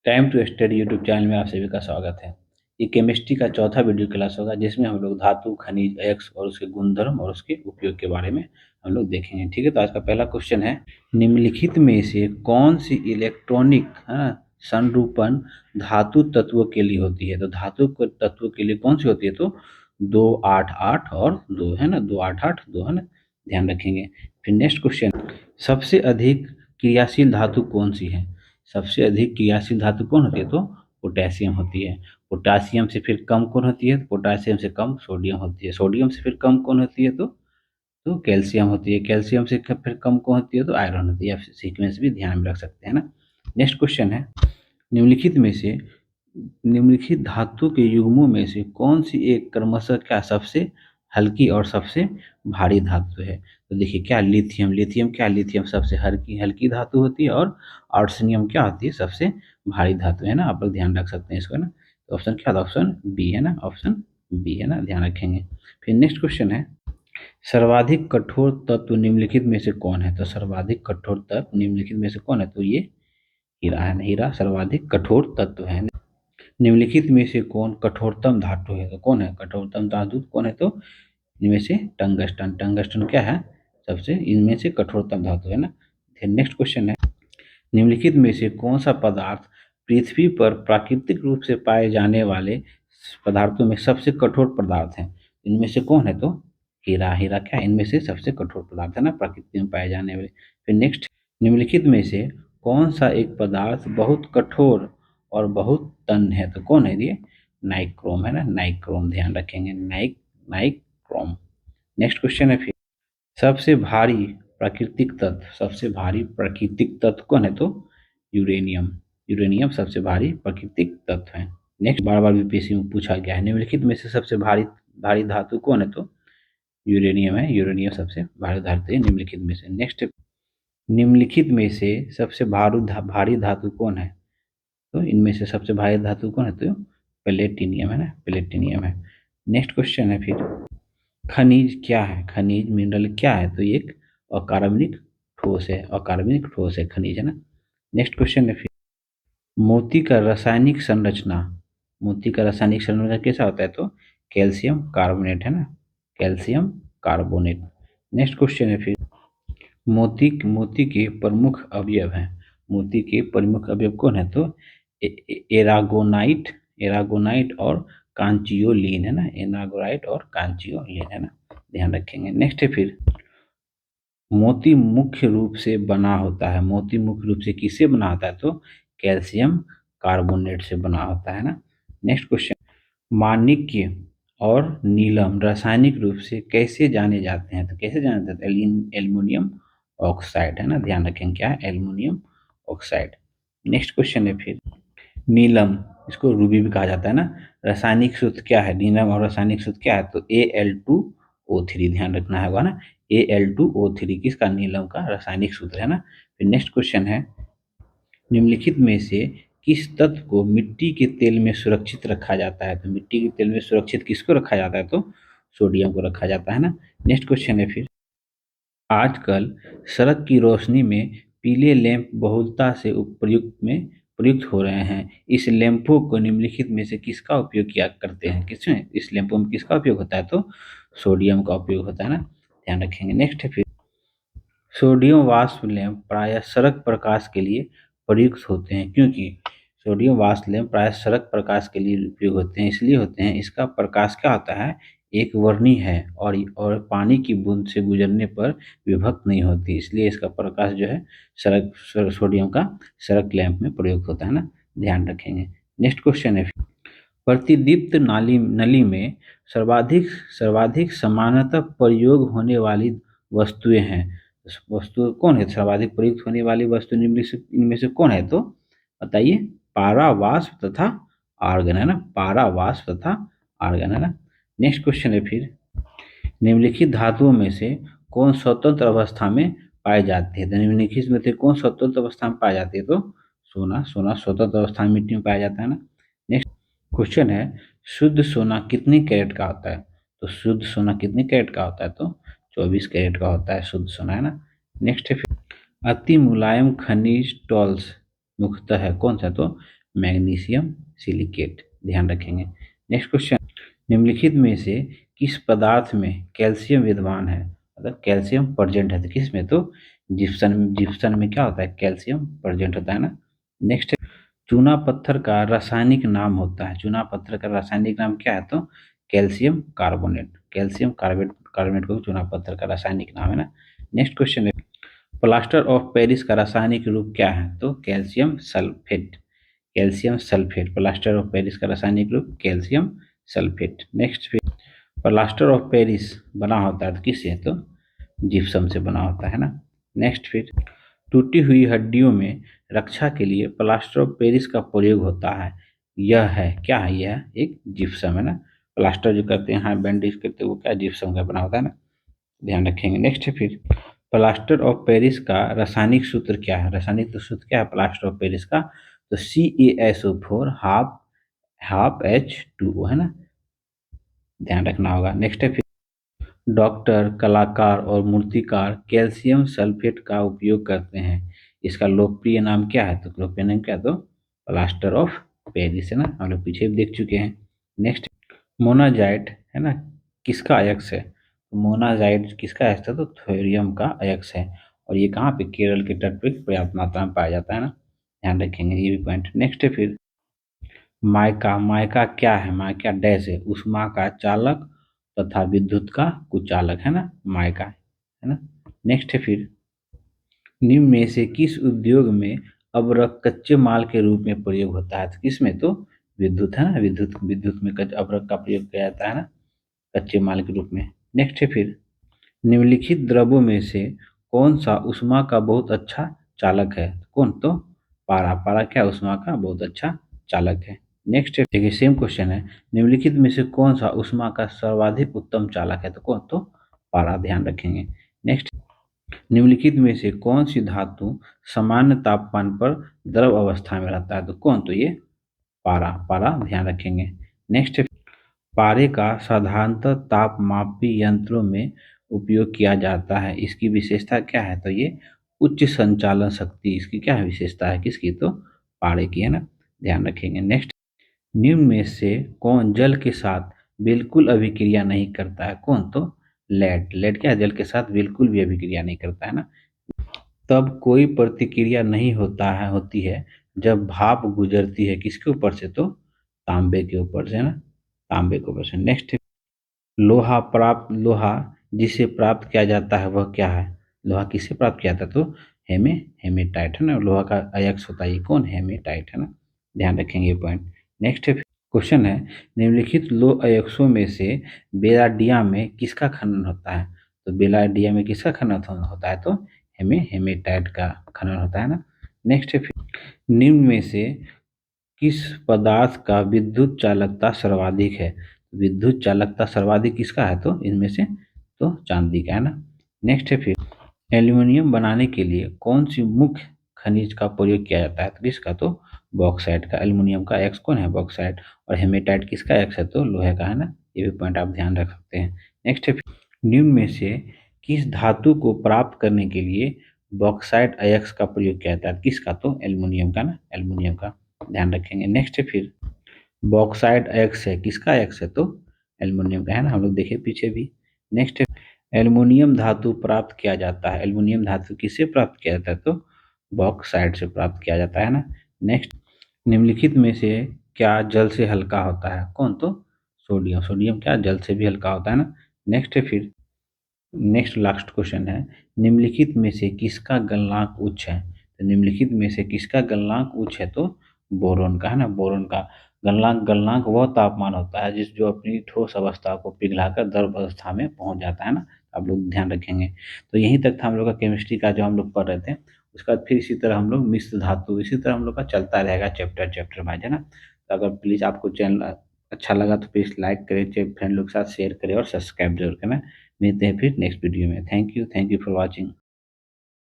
Time to study YouTube channel में आप सभी का स्वागत है। ये केमिस्ट्री का चौथा वीडियो क्लास होगा जिसमें हम लोग धातु, खनिज, एक्स और उसके गुणधर्म और उसके उपयोग के बारे में हम लोग देखेंगे। ठीक है, तो आज का पहला क्वेश्चन है, निम्नलिखित में से कौन सी इलेक्ट्रॉनिक संरूपण धातु तत्वों के लिए होती है। तो धातु तत्वों के लिए कौन सी होती है, तो 288 और 2 है ना, 288 2 है ना, ध्यान रखेंगे। फिर नेक्स्ट क्वेश्चन, सबसे अधिक क्रियाशील धातु कौन सी है। सबसे अधिक क्रियाशील धातु कौन होती है, तो पोटेशियम होती है। पोटेशियम से फिर कम कौन होती है, पोटेशियम से कम सोडियम होती है। सोडियम से फिर कम कौन होती है, तो कैल्शियम होती है। कैल्शियम से फिर कम कौन होती है, तो आयरन होती है। आप सीक्वेंस भी ध्यान में रख सकते हैं ना। नेक्स्ट क्वेश्चन है, निम्नलिखित में से निम्नलिखित धातु के युग्मों में से कौन सी एक क्रमशः क्या सबसे हल्की और सबसे भारी धातु है। तो देखिए क्या, लिथियम, लिथियम सबसे हल्की हल्की धातु होती है और आर्सेनियम क्या होती है, सबसे भारी धातु है ना। आप लोग ध्यान रख सकते हैं इसको ना। तो ऑप्शन क्या था, ऑप्शन बी है ना, ऑप्शन बी है ना, ध्यान रखेंगे। फिर नेक्स्ट क्वेश्चन है, सर्वाधिक कठोर तत्व निम्नलिखित में से कौन है। तो सर्वाधिक कठोर तत्व निम्नलिखित में से कौन है, तो ये हीरा है ना। हीरा सर्वाधिक कठोर तत्व है। निम्नलिखित में से कौन कठोरतम धातु है, तो कौन है कठोरतम धातु, कौन है, तो इनमें से टंगस्टन। टंगस्टन क्या है, सबसे इनमें से कठोरतम धातु है ना। फिर नेक्स्ट क्वेश्चन है, निम्नलिखित में से कौन सा पदार्थ पृथ्वी पर प्राकृतिक रूप से पाए जाने वाले पदार्थों में सबसे कठोर पदार्थ है। इनमें से कौन है, तो हीरा। हीरा क्या है, इनमें से सबसे कठोर पदार्थ है ना, प्रकृति में पाए जाने वाले। फिर नेक्स्ट, निम्नलिखित में से कौन सा एक पदार्थ बहुत कठोर और बहुत तन्य है, तो कौन है ये, नाइक्रोम है ना, नाइक्रोम, ध्यान रखेंगे, नाइक्रोम। नेक्स्ट क्वेश्चन है, फिर सबसे भारी प्राकृतिक तत्व, सबसे भारी प्राकृतिक तत्व कौन है, तो यूरेनियम। यूरेनियम सबसे भारी प्राकृतिक तत्व है। नेक्स्ट, बार बार बीपीएससी में पूछा गया है, निम्नलिखित में से सबसे भारी भारी धातु कौन है, तो यूरेनियम है। यूरेनियम सबसे भारी धातु है निम्नलिखित में से। नेक्स्ट, निम्नलिखित में से सबसे भारी धातु कौन है, तो इनमें से सबसे भारी धातु कौन है, तो प्लेटिनियम है ना, प्लेटिनियम है। नेक्स्ट क्वेश्चन है, फिर खनिज क्या है, खनिज मिनरल क्या है, तो ये एक अकार्बनिक ठोस है, अकार्बनिक ठोस है खनिज है ना। नेक्स्ट क्वेश्चन है, फिर मोती का रासायनिक संरचना, मोती का रासायनिक संरचना कैसा होता है, तो कैल्शियम कार्बोनेट है ना, कैल्शियम कार्बोनेट। नेक्स्ट क्वेश्चन है, फिर मोती मोती के प्रमुख अवयव हैं। मोती के प्रमुख अवयव कौन है, तो एरागोनाइट, एरागोनाइट और कांचियोलिन है ना, एनागोराइट और कांचियोलिन है ना, ध्यान रखेंगे। नेक्स्ट है, फिर मोती मुख्य रूप से बना होता है, मोती मुख्य रूप से किससे बना होता है, तो कैल्शियम कार्बोनेट से बना होता है ना। नेक्स्ट क्वेश्चन, माणिक्य और नीलम रासायनिक रूप से कैसे जाने जाते हैं, तो कैसे जाने जाते हैं, एल्युमिनियम ऑक्साइड है ना, ध्यान रखेंगे क्या है, एल्युमिनियम ऑक्साइड। नेक्स्ट क्वेश्चन है, फिर नीलम, इसको रूबी भी कहा जाता है ना, रासायनिक सूत्र क्या है, नीलम और रासायनिक सूत्र क्या है, तो Al2O3, ध्यान रखना होगा ना, Al2O3 किसका, नीलम का रासायनिक सूत्र है ना। फिर नेक्स्ट क्वेश्चन है, निम्नलिखित में से किस तत्व को मिट्टी के तेल में सुरक्षित रखा जाता है, तो मिट्टी के तेल में सुरक्षित किसको रखा जाता है, तो सोडियम को रखा जाता है ना। नेक्स्ट क्वेश्चन है, फिर आजकल सड़क की रोशनी में पीले लैंप बहुलता से प्रयुक्त हो रहे हैं। इस लैंपों को निम्नलिखित में से किसका उपयोग किया करते हैं, किसमें, इस लैंपों में किसका उपयोग होता है, तो सोडियम का उपयोग होता है ना, ध्यान रखेंगे। नेक्स्ट है, फिर सोडियम वाष्प लैंप प्रायः सड़क प्रकाश के लिए प्रयुक्त होते हैं, क्योंकि सोडियम वाष्प लैंप प्रायः सड़क प्रकाश के लिए उपयोग होते हैं, इसलिए होते हैं, इसका प्रकाश क्या होता है, एक वर्णी है और पानी की बूंद से गुजरने पर विभक्त नहीं होती, इसलिए इसका प्रकाश जो है सोडियम का सड़क लैंप में प्रयोग होता है ना, ध्यान रखेंगे। नेक्स्ट क्वेश्चन है, प्रतिदीप्त नाली नली में सर्वाधिक सर्वाधिक समानतः प्रयोग होने वाली वस्तुएं हैं। वस्तु कौन है, सर्वाधिक प्रयुक्त होने वाली वस्तु इनमें से कौन है, तो बताइए, पारा वाष्प तथा आर्गन है ना, पारा वाष्प तथा आर्गन है ना। नेक्स्ट क्वेश्चन है, फिर निम्नलिखित धातुओं में से कौन स्वतंत्र अवस्था में पाई जाती है, तो निम्नलिखित में से कौन स्वतंत्र अवस्था में पाई जाती है, तो सोना। सोना स्वतंत्र अवस्था में मिट्टी में पाया जाता है ना। नेक्स्ट क्वेश्चन है, शुद्ध सोना कितने कैरेट का होता है, तो शुद्ध सोना कितने कैरेट का होता है, तो 24 कैरेट का होता है शुद्ध सोना है ना। नेक्स्ट है, फिर अति मुलायम खनिज टॉल्स मुख्यतः है कौन सा, तो मैग्नीशियम सिलिकेट, ध्यान रखेंगे। नेक्स्ट क्वेश्चन, निम्नलिखित में से किस पदार्थ में कैल्शियम विद्यमान है, मतलब कैल्शियम प्रेजेंट है, तो किस में, तो जिप्सम, जिप्सम में क्या होता है, कैल्शियम प्रेजेंट होता है ना। नेक्स्ट, चूना पत्थर का रासायनिक नाम होता है, चूना पत्थर का रासायनिक नाम क्या है, तो calcium carbonate, calcium carbonate, carbonate को चूना पत्थर का रासायनिक नाम है ना। नेक्स्ट क्वेश्चन है, प्लास्टर ऑफ पेरिस का रासायनिक रूप क्या है, तो calcium sulphate, calcium sulphate, plaster of Paris का रासायनिक रूप कैल्शियम सल्फेट। नेक्स्ट, फिर प्लास्टर ऑफ पेरिस बना होता है तो किससे, तो जिप्सम से बना होता है ना। नेक्स्ट, फिर टूटी हुई हड्डियों में रक्षा के लिए प्लास्टर ऑफ पेरिस का प्रयोग होता है, यह है क्या है, यह एक जिप्सम है ना। प्लास्टर जो करते हैं, हाँ बैंडेज करते हैं, वो क्या जिप्सम का बना होता है ना, ध्यान रखेंगे। नेक्स्ट है, फिर प्लास्टर ऑफ पेरिस का रासायनिक सूत्र क्या है, रासायनिक सूत्र क्या है प्लास्टर ऑफ पेरिस का, तो CaSO4 हाफ हाफ H2O है ना, ध्यान रखना होगा। नेक्स्ट है, फिर डॉक्टर, कलाकार और मूर्तिकार कैल्शियम सल्फेट का उपयोग करते हैं, इसका लोकप्रिय नाम क्या है, तो लोकप्रिय नाम क्या है, तो प्लास्टर ऑफ पेरिस है ना, हम लोग पीछे भी देख चुके हैं। नेक्स्ट, मोनाजाइट है ना, किसका अयस्क है, तो मोनाजाइट किसका अयस्क है, तो थोरियम का अयस्क है, और ये कहाँ पे, केरल के तट पे पर्याप्त मात्रा में पाया जाता है ना, ध्यान रखेंगे ये भी पॉइंट। नेक्स्ट है, फिर माइका, माइका क्या है, माइका डैश है, ऊष्मा का चालक तथा विद्युत का कुचालक है ना, माइका है ना। नेक्स्ट है, फिर निम्न में से किस उद्योग में अबरक कच्चे माल के रूप में प्रयोग होता है, तो किसमें, तो विद्युत है ना, विद्युत विद्युत में अबरक का प्रयोग किया जाता है ना, कच्चे माल के रूप में। नेक्स्ट है, फिर निम्नलिखित द्रव्यों में से कौन सा ऊष्मा का बहुत अच्छा चालक है, कौन, तो पारा, पारा क्या ऊष्मा का बहुत अच्छा चालक है। नेक्स्ट है, देखिए सेम क्वेश्चन है, निम्नलिखित में से कौन सा ऊष्मा का सर्वाधिक उत्तम चालक है, तो कौन, तो पारा, ध्यान रखेंगे। नेक्स्ट, निम्नलिखित में से कौन सी धातु सामान्य तापमान पर द्रव अवस्था में रहता है, तो कौन, तो ये पारा, पारा ध्यान रखेंगे। नेक्स्ट, पारे का साधारणतः तापमापी यंत्रों में उपयोग किया जाता है, इसकी विशेषता क्या है, तो ये उच्च संचालन शक्ति, इसकी क्या है विशेषता है, किसकी, तो पारे की है ना, ध्यान रखेंगे। नेक्स्ट, निम्न में से कौन जल के साथ बिल्कुल अभिक्रिया नहीं करता है, कौन, तो लेड, लेड क्या है, जल के साथ बिल्कुल भी अभिक्रिया नहीं करता है ना। तब कोई प्रतिक्रिया नहीं होता है, होती है जब भाप गुजरती है किसके ऊपर से, तो तांबे के ऊपर से है ना, तांबे के ऊपर से। नेक्स्ट, लोहा प्राप्त, लोहा जिसे प्राप्त किया जाता है वह क्या है, लोहा किससे प्राप्त किया जाता है, तो हेमे, हेमेटाइट है ना, लोहा का अयस्क होता है ये कौन, हेमेटाइट है ना, ध्यान रखेंगे ये पॉइंट। नेक्स्ट क्वेश्चन है, निम्नलिखित लौह अयस्कों में से बेलाडियम में किसका खनन होता है, तो बेलाडियम में किसका खनन होता है, तो हेमेटाइट का खनन होता है ना। नेक्स्ट, निम्न में से किस पदार्थ का विद्युत चालकता सर्वाधिक है, विद्युत चालकता सर्वाधिक किसका है, तो इनमें से तो चांदी का है ना। नेक्स्ट है, फिर एल्यूमीनियम बनाने के लिए कौन सी मुख्य खनिज का प्रयोग किया जाता है, तो किसका, तो बॉक्साइट का, एल्यूमीनियम का एक्स कौन है, बॉक्साइट, और हेमेटाइट किसका एक्स है, तो लोहे का है ना, ये भी पॉइंट आप ध्यान रख सकते हैं। नेक्स्ट है, निम्न में से किस धातु को प्राप्त करने के लिए बॉक्साइट अयस्क का प्रयोग किया जाता है, किसका, तो एल्यूमीनियम का ना, एल्यूमीनियम का, ध्यान रखेंगे। नेक्स्ट है, फिर बॉक्साइट अयस्क है, किसका अयस्क है, तो एल्यूमीनियम का है ना, हम लोग देखे पीछे भी। नेक्स्ट है, एल्युमिनियम धातु प्राप्त किया जाता है, एल्युमिनियम धातु किससे प्राप्त किया जाता है, तो बॉक्साइट से प्राप्त किया जाता है ना। नेक्स्ट, निम्नलिखित में से क्या जल से हल्का होता है, कौन, तो सोडियम, सोडियम क्या जल से भी हल्का होता है ना। नेक्स्ट है, फिर नेक्स्ट लास्ट क्वेश्चन है, निम्नलिखित में से किसका गलनांक उच्च है, तो निम्नलिखित में से किसका गलनांक उच्च है, तो बोरोन का है ना, बोरोन का। गलनांक, गलनांक वह तापमान होता है जिस जो अपनी ठोस अवस्था को पिघलाकर द्रव अवस्था में पहुंच जाता है ना, आप लोग ध्यान रखेंगे। तो यहीं तक था हम लोग का केमिस्ट्री का जो हम लोग पढ़ रहे थे, उसके बाद फिर इसी तरह हम लोग मिश्र धातु, इसी तरह हम लोग का चलता रहेगा चैप्टर चैप्टर वाइज है ना। तो अगर प्लीज़ आपको चैनल अच्छा लगा तो प्लीज़ लाइक करें, फ्रेंड लोग के साथ शेयर करें और सब्सक्राइब जरूर करें। मिलते हैं फिर नेक्स्ट वीडियो में। Thank you for watching.